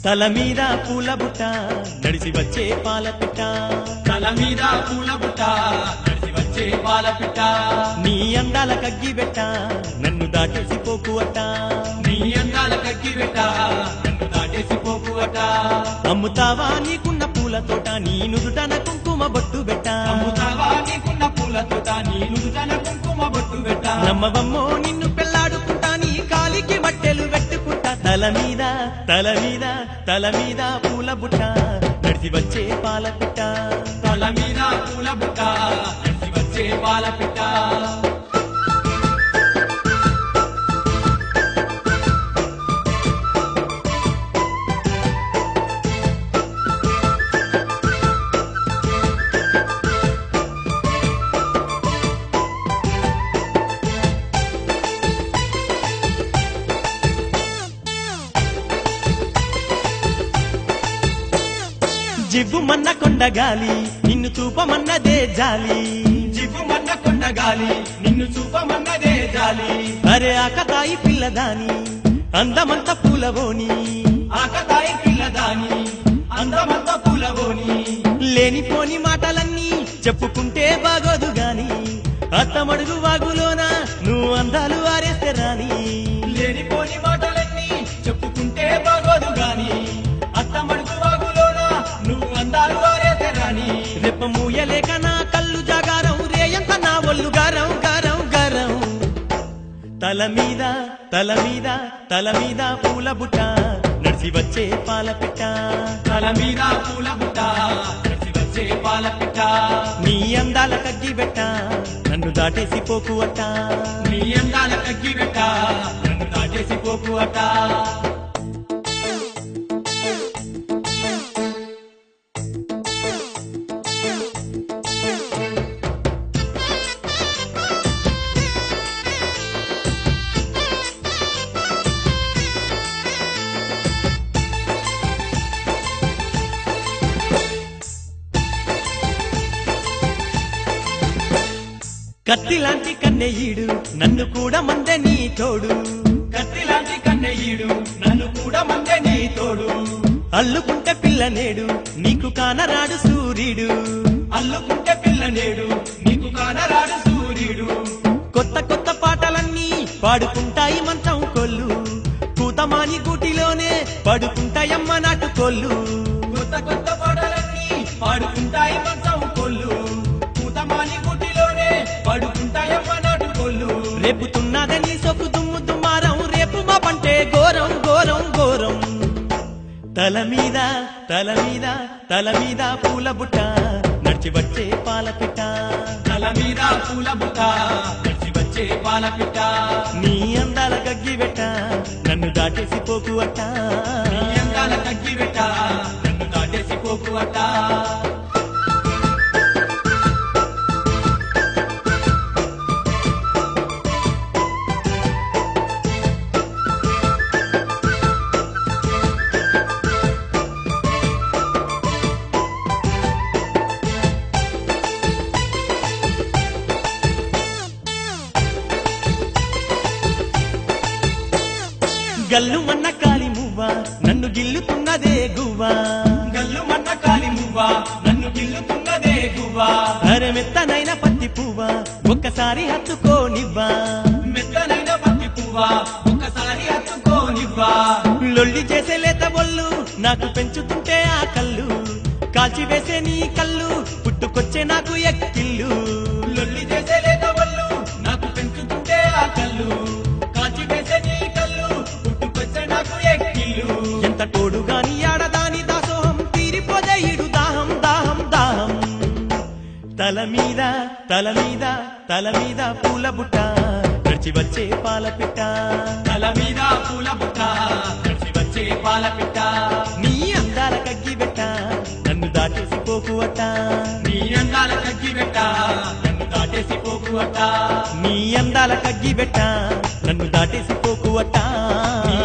తల మీద పూల బుట్ట నడిసి వచ్చే పాల పిట్ట, తల మీద పూల బుట్ట నడిసి వచ్చే పాల పిట్ట, నీ అందాల కగ్గి బెట్ట నన్ను దాటేసి పోకు అట్ట, నీ అందాల కగ్గి బెట్ట నన్ను దాటేసి పోకు అట్ట. అమ్ముతావా నీకున్న పూల తోట నీ నుదుటన కుంకుమ బొట్టు బెట్ట, అమ్ముతావా నీకున్న పూల తోట నీ నుదుటన కుంకుమ బొట్టు బెట్ట. నమ్మవమ్మో నిన్ను పెళ్లాడుకుంటా నీ కాలికి మట్టెలు పెట్టుకుంటా, తల మీద తల మీద తల మీద పూల బుట్ట నడిసి వచ్చే పాల పిట్ట, తల మీద పూల బుట్ట నడిసి వచ్చే పాల పిట్ట. జివ్వుమన్న కొండగాలి నిన్ను చూపమన్నదే జాలి, జివ్వుమన్న కొండగాలి నిన్ను చూపమన్నదే జాలి. అరే ఆకతాయి పిల్లదాని అందమంత పూలవోని, ఆకతాయి పిల్లదాని అందమంత పూలవోని. లేనిపోని మాటలన్నీ చెప్పుకుంటే బాగోదు గాని అత్తమడుగు వాగులోన నువ్వు అందాలు ఆరేస్తే రాని, లేనిపోని మాటలన్నీ చెప్పుకుంటే బాగోదు గాని అత్తమడుగు వాగులోన నువ్వు అందాలు ఆరేస్తే రాని. రెప్ప మూయలేక నా కళ్ళు జాగారం రేయంత నా ఒళ్ళు గారం గారం గారం, తల మీద తల మీద తల మీద పూల బుట్ట నడిసి వచ్చే పాల పిట్ట, తల మీద పూల బుట్ట నడిసి వచ్చే పాల పిట్ట, నీ అందాల కగ్గి బెట్ట నన్ను దాటేసి పోకు అట్ట, నీ అందాల కగ్గి బెట్ట నన్ను దాటేసి పోకు అట్ట. కత్తి లాంటి కన్నెయ్యుడు నన్ను కూడా మందే నీ తోడు, కత్తి లాంటి కన్నెయ్యుడు నన్ను కూడా మందే నీ తోడు. అల్లుకుంటే పిల్ల నేడు నీకు కానరాడు సూర్యుడు, అల్లుకుంటే పిల్ల నేడు నీకు కానరాడు సూర్యుడు. కొత్త కొత్త పాటలన్నీ పాడుకుంటాయి మంచం కొల్లు, కూతమాని గూటిలోనే పడుకుంటాయమ్మ నాటు కొల్లు, కొత్త కొత్త పాటలన్నీ పాడుకుంటాయి మంచం కొల్లు, కూతమాని గుటిలోనే పడుకుంటాయమ్మ నాటు కొల్లు. రేపుతున్నదని సొక్కు దుమ్ము దుమారం రేపు మా పంటే ఘోరం ఘోరం ఘోరం, తల మీద తల మీద తల మీద పూల బుట్ట నడిచి వచ్చే పాల పిట్ట, తల మీద పూల బుట్ట నడిచి వచ్చే పాల పిట్ట, నీ అందాల గగ్గి బెట్ట నన్ను దాటేసి పోకు అట్ట, నీ అందాల కగ్గి బెట్ట నన్ను దాటేసి పోకు అట్ట. గల్లు మన్న కాలి మువ్వ నన్ను గిల్లుతున్నదే గువ్వా, గల్లు మన్న కాలి మువ్వ నన్ను గిల్లుతున్నదే గువ్వా. అరమెత్తనైన పత్తి పువ్వ ఒక్కసారి హత్తుకోనివ్వా, మెత్తనైన పత్తి పువ్వ ఒక్కసారి హత్తుకోనివ్వా. లొల్లి చేసే లేత ఒళ్ళు నాకు పెంచుతుంటే ఆ కళ్ళు, కాల్చి వేసే నీ కళ్ళు పుట్టుకొచ్చే నాకు ఎక్కిళ్ళు, లొల్లి చేసే లేత వల్లు నాకు పెంచుతుంటే ఆ కళ్ళు, కాల్చి వేసే నీ కళ్ళు పుట్టుకొచ్చే నాకు ఎక్కిళ్ళు. ఎంత తోడు గాని ఆడదాని దాసోహం తీరిపోదే ఇడు దాహం దాహం దాహం, తల మీద తల మీద తల మీద పూల బుట్ట నడిచి వచ్చే పాల పిట్ట, తల మీద పూల బుట్ట నడిచి వచ్చే పాల పిట్ట, నీ అందాల కగ్గి బెట్ట నన్ను దాటేసి పోకు అట్ట, నీ అందాల కగ్గి బెట్ట నన్ను అట్ట నీ అందాల కగ్గి బెట్ట నన్ను దాటేసిపోకు అట్టా నీ